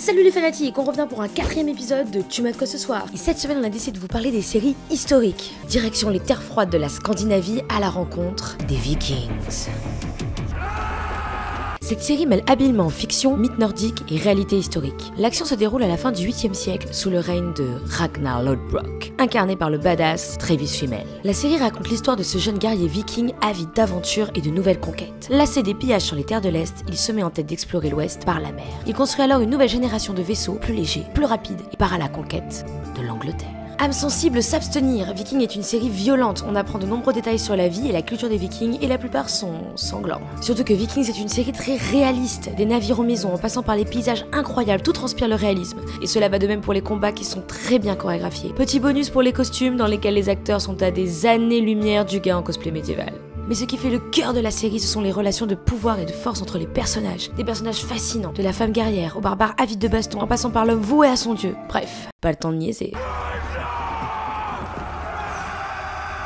Salut les fanatiques, on revient pour un 4e épisode de Tu m'as de quoi ce soir. Et cette semaine on a décidé de vous parler des séries historiques. Direction les terres froides de la Scandinavie à la rencontre des Vikings. Cette série mêle habilement fiction, mythe nordique et réalité historique. L'action se déroule à la fin du 8e siècle, sous le règne de Ragnar Lodbrok, incarné par le badass Travis Fimmel. La série raconte l'histoire de ce jeune guerrier viking avide d'aventures et de nouvelles conquêtes. Lassé des pillages sur les terres de l'Est, il se met en tête d'explorer l'Ouest par la mer. Il construit alors une nouvelle génération de vaisseaux plus légers, plus rapides et part à la conquête de l'Angleterre. Âme sensible, s'abstenir. Viking est une série violente, on apprend de nombreux détails sur la vie et la culture des Vikings et la plupart sont sanglants. Surtout que Vikings est une série très réaliste, des navires aux maisons en passant par les paysages incroyables, tout transpire le réalisme. Et cela va de même pour les combats qui sont très bien chorégraphiés. Petit bonus pour les costumes dans lesquels les acteurs sont à des années-lumière du gars en cosplay médiéval. Mais ce qui fait le cœur de la série, ce sont les relations de pouvoir et de force entre les personnages. Des personnages fascinants, de la femme guerrière au barbare avide de baston, en passant par l'homme voué à son dieu. Bref, pas le temps de niaiser.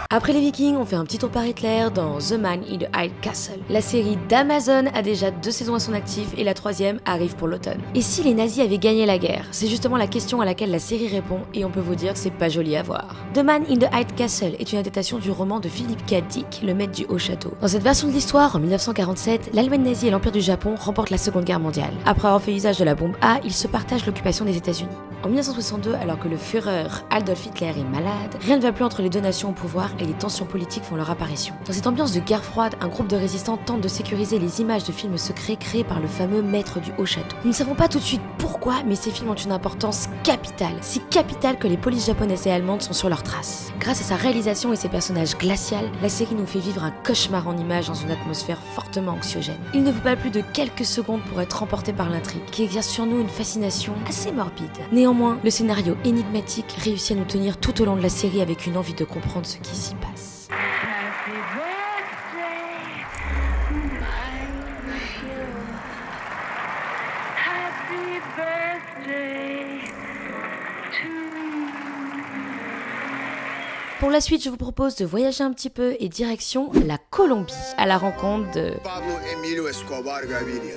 Après les Vikings, on fait un petit tour par Hitler dans The Man in the High Castle. La série d'Amazon a déjà 2 saisons à son actif et la 3e arrive pour l'automne. Et si les nazis avaient gagné la guerre? C'est justement la question à laquelle la série répond et on peut vous dire que c'est pas joli à voir. The Man in the High Castle est une adaptation du roman de Philip K. Dick, le maître du Haut Château. Dans cette version de l'histoire, en 1947, l'Allemagne nazie et l'Empire du Japon remportent la Seconde Guerre mondiale. Après avoir fait usage de la bombe A, ils se partagent l'occupation des États-Unis. En 1962, alors que le Führer Adolf Hitler est malade, rien ne va plus entre les deux nations au pouvoir et les tensions politiques font leur apparition. Dans cette ambiance de guerre froide, un groupe de résistants tente de sécuriser les images de films secrets créés par le fameux maître du Haut Château. Nous ne savons pas tout de suite pourquoi, mais ces films ont une importance capitale. Si capitale que les polices japonaises et allemandes sont sur leurs traces. Grâce à sa réalisation et ses personnages glaciaux, la série nous fait vivre un cauchemar en images dans une atmosphère fortement anxiogène. Il ne faut pas plus de quelques secondes pour être emporté par l'intrigue, qui exerce sur nous une fascination assez morbide. Néanmoins, le scénario énigmatique réussit à nous tenir tout au long de la série avec une envie de comprendre ce qui s'y passe. Pour la suite, je vous propose de voyager un petit peu et direction la Colombie, à la rencontre de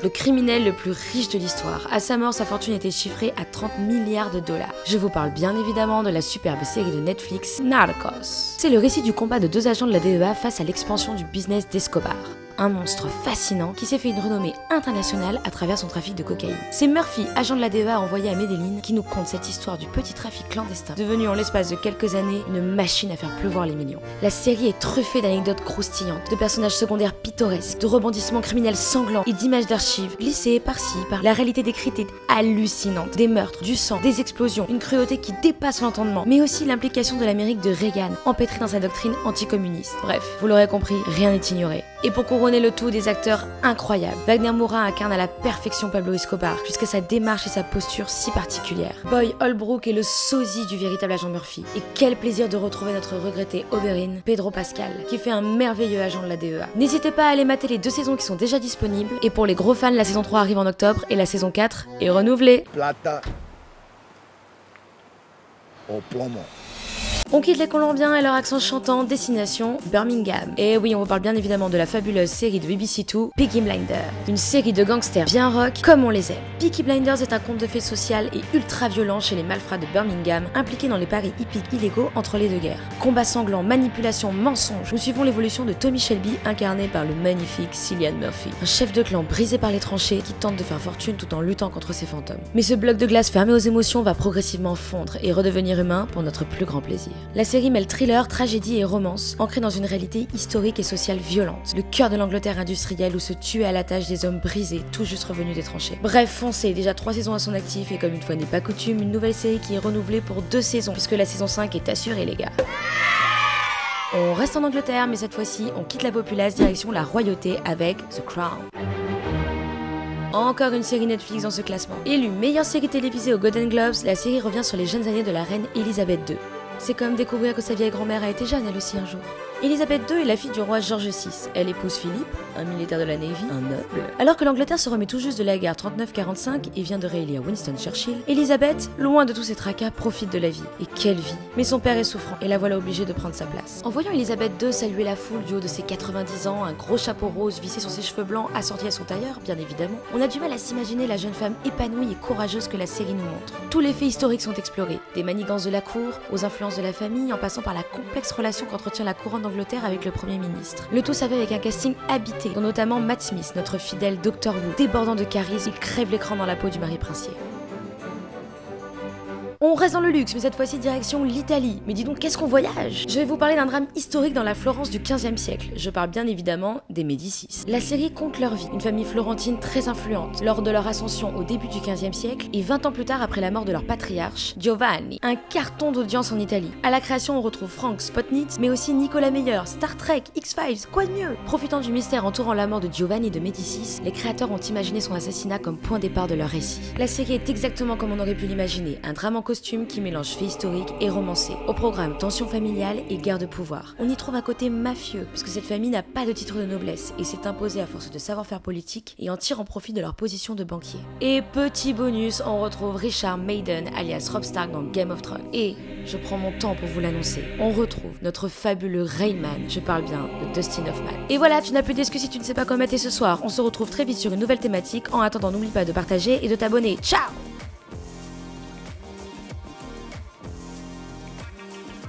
le criminel le plus riche de l'histoire. À sa mort, sa fortune était chiffrée à 30 milliards de dollars. Je vous parle bien évidemment de la superbe série de Netflix, Narcos. C'est le récit du combat de 2 agents de la DEA face à l'expansion du business d'Escobar. Un monstre fascinant qui s'est fait une renommée internationale à travers son trafic de cocaïne. C'est Murphy, agent de la DEA envoyé à Medellín, qui nous conte cette histoire du petit trafic clandestin, devenu en l'espace de quelques années une machine à faire pleuvoir les millions. La série est truffée d'anecdotes croustillantes, de personnages secondaires pittoresques, de rebondissements criminels sanglants et d'images d'archives glissées par-ci, par. La réalité décrite est hallucinante. Des meurtres, du sang, des explosions, une cruauté qui dépasse l'entendement, mais aussi l'implication de l'Amérique de Reagan, empêtrée dans sa doctrine anticommuniste. Bref, vous l'aurez compris, rien n'est ignoré. Et pour couronner le tout, des acteurs incroyables. Wagner Moura incarne à la perfection Pablo Escobar, jusqu'à sa démarche et sa posture si particulière. Boy Holbrook est le sosie du véritable agent Murphy. Et quel plaisir de retrouver notre regretté Oberyn, Pedro Pascal, qui fait un merveilleux agent de la DEA. N'hésitez pas à aller mater les 2 saisons qui sont déjà disponibles. Et pour les gros fans, la saison 3 arrive en octobre et la saison 4 est renouvelée. Plata au plomo. On quitte les Colombiens et leur accent chantant, destination Birmingham. Et oui, on vous parle bien évidemment de la fabuleuse série de BBC2, Peaky Blinders. Une série de gangsters bien rock, comme on les aime. Peaky Blinders est un conte de fées social et ultra violent chez les malfrats de Birmingham, impliqués dans les paris hippiques illégaux entre les 2 guerres. Combats sanglants, manipulation, mensonges. Nous suivons l'évolution de Tommy Shelby, incarné par le magnifique Cillian Murphy. Un chef de clan brisé par les tranchées qui tente de faire fortune tout en luttant contre ses fantômes. Mais ce bloc de glace fermé aux émotions va progressivement fondre et redevenir humain pour notre plus grand plaisir. La série mêle thriller, tragédie et romance, ancrée dans une réalité historique et sociale violente. Le cœur de l'Angleterre industrielle où se tuait à la tâche des hommes brisés, tout juste revenus des tranchées. Bref, foncez, déjà 3 saisons à son actif et comme une fois n'est pas coutume, une nouvelle série qui est renouvelée pour 2 saisons, puisque la saison 5 est assurée les gars. On reste en Angleterre, mais cette fois-ci, on quitte la populace direction la royauté avec The Crown. Encore une série Netflix dans ce classement. Élue meilleure série télévisée aux Golden Globes, la série revient sur les jeunes années de la reine Elisabeth II. C'est comme découvrir que sa vieille grand-mère a été jeune elle aussi un jour. Elisabeth II est la fille du roi George VI. Elle épouse Philippe, un militaire de la Navy, un noble. Alors que l'Angleterre se remet tout juste de la guerre 39-45 et vient de réélire Winston Churchill, Elisabeth, loin de tous ses tracas, profite de la vie. Et quelle vie! Mais son père est souffrant et la voilà obligée de prendre sa place. En voyant Elisabeth II saluer la foule du haut de ses 90 ans, un gros chapeau rose vissé sur ses cheveux blancs assorti à son tailleur, bien évidemment, on a du mal à s'imaginer la jeune femme épanouie et courageuse que la série nous montre. Tous les faits historiques sont explorés, des manigances de la cour, aux influences de la famille, en passant par la complexe relation qu'entretient la couronne d'Angleterre avec le Premier ministre. Le tout s'avère avec un casting habité, dont notamment Matt Smith, notre fidèle Dr. Who. Débordant de charisme, il crève l'écran dans la peau du mari princier. On reste dans le luxe, mais cette fois-ci direction l'Italie. Mais dis donc, qu'est-ce qu'on voyage? Je vais vous parler d'un drame historique dans la Florence du XVe siècle. Je parle bien évidemment des Médicis. La série compte leur vie, une famille florentine très influente, lors de leur ascension au début du XVe siècle et 20 ans plus tard après la mort de leur patriarche, Giovanni. Un carton d'audience en Italie. À la création, on retrouve Frank Spotnitz, mais aussi Nicolas Meyer, Star Trek, X-Files, quoi de mieux? Profitant du mystère entourant la mort de Giovanni de Médicis, les créateurs ont imaginé son assassinat comme point départ de leur récit. La série est exactement comme on aurait pu l'imaginer, un drame en costume qui mélange faits historiques et romancés. Au programme, tension familiale et guerre de pouvoir. On y trouve un côté mafieux, puisque cette famille n'a pas de titre de noblesse et s'est imposée à force de savoir-faire politique et en tire en profit de leur position de banquier. Et petit bonus, on retrouve Richard Madden, alias Robb Stark dans Game of Thrones. Et je prends mon temps pour vous l'annoncer, on retrouve notre fabuleux Rain Man, je parle bien de Dustin Hoffman. Et voilà, tu n'as plus d'excuses si tu ne sais pas quoi mater ce soir. On se retrouve très vite sur une nouvelle thématique. En attendant, n'oublie pas de partager et de t'abonner. Ciao!